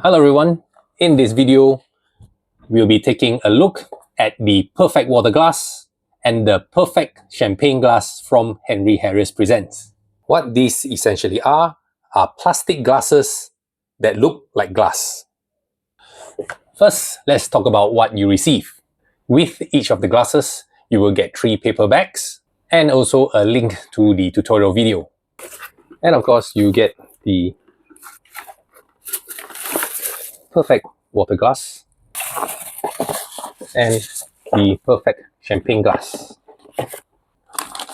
Hello everyone, in this video we'll be taking a look at the perfect water glass and the perfect champagne glass from Henry Harrius Presents. What these essentially are plastic glasses that look like glass. First, let's talk about what you receive. With each of the glasses, you will get 3 paper bags and also a link to the tutorial video. And of course, you get the perfect water glass and the perfect champagne glass.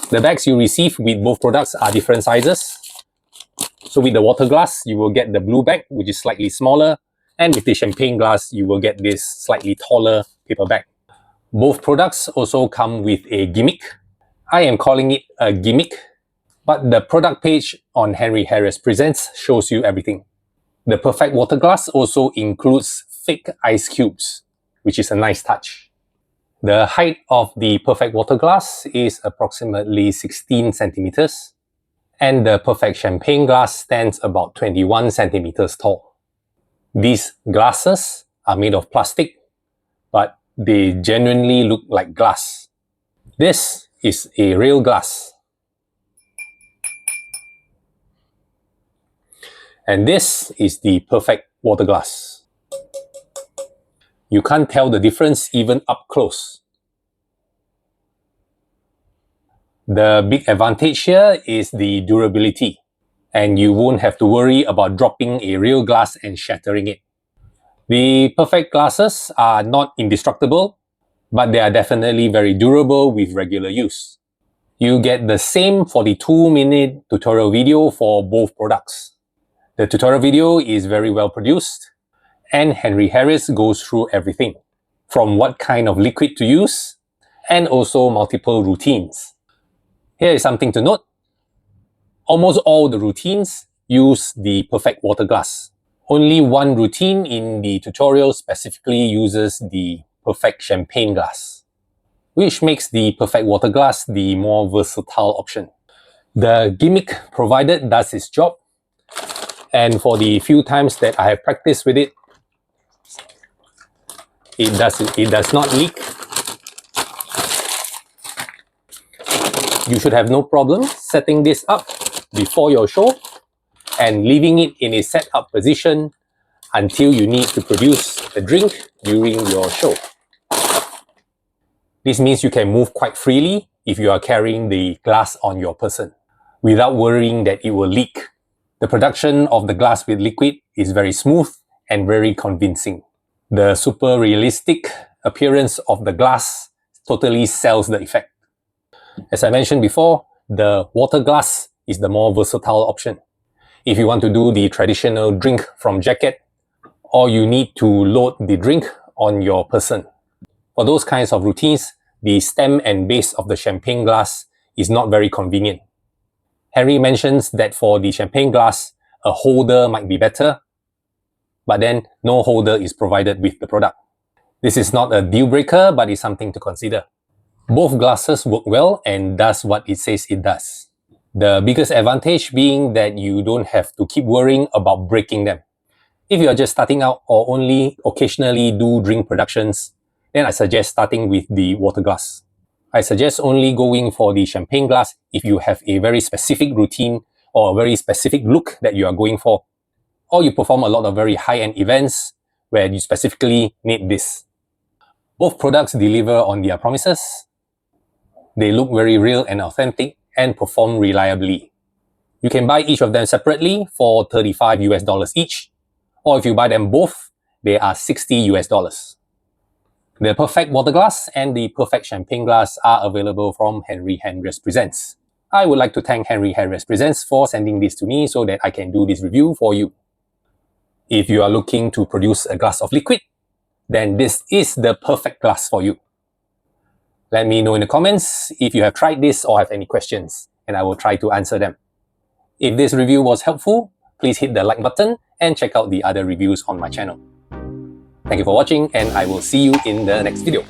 The bags you receive with both products are different sizes. So with the water glass, you will get the blue bag, which is slightly smaller, and with the champagne glass, you will get this slightly taller paper bag. Both products also come with a gimmick. I am calling it a gimmick, but the product page on Henry Harrius Presents shows you everything. The perfect water glass also includes fake ice cubes, which is a nice touch. The height of the perfect water glass is approximately 16 centimeters, and the perfect champagne glass stands about 21 centimeters tall. These glasses are made of plastic, but they genuinely look like glass. This is a real glass. And this is the perfect water glass. You can't tell the difference even up close. The big advantage here is the durability, and you won't have to worry about dropping a real glass and shattering it. The perfect glasses are not indestructible, but they are definitely very durable with regular use. You get the same 42-minute tutorial video for both products. The tutorial video is very well produced, and Henry Harrius goes through everything, from what kind of liquid to use, and also multiple routines. Here is something to note. Almost all the routines use the perfect water glass. Only one routine in the tutorial specifically uses the perfect champagne glass, which makes the perfect water glass the more versatile option. The gimmick provided does its job, and for the few times that I have practiced with it, it does not leak. You should have no problem setting this up before your show and leaving it in a set up position until you need to produce a drink during your show. This means you can move quite freely if you are carrying the glass on your person without worrying that it will leak. The production of the glass with liquid is very smooth and very convincing. The super realistic appearance of the glass totally sells the effect. As I mentioned before, the water glass is the more versatile option. If you want to do the traditional drink from jacket, or you need to load the drink on your person. For those kinds of routines, the stem and base of the champagne glass is not very convenient. Henry mentions that for the champagne glass, a holder might be better, but then no holder is provided with the product. This is not a deal breaker, but it's something to consider. Both glasses work well and does what it says it does. The biggest advantage being that you don't have to keep worrying about breaking them. If you are just starting out or only occasionally do drink productions, then I suggest starting with the water glass. I suggest only going for the champagne glass if you have a very specific routine or a very specific look that you are going for, or you perform a lot of very high-end events where you specifically need this. Both products deliver on their promises. They look very real and authentic and perform reliably. You can buy each of them separately for $35 US each, or if you buy them both, they are $60 US. The perfect water glass and the perfect champagne glass are available from Henry Harrius Presents. I would like to thank Henry Harrius Presents for sending this to me so that I can do this review for you. If you are looking to produce a glass of liquid, then this is the perfect glass for you. Let me know in the comments if you have tried this or have any questions, and I will try to answer them. If this review was helpful, please hit the like button and check out the other reviews on my channel. Thank you for watching, and I will see you in the next video.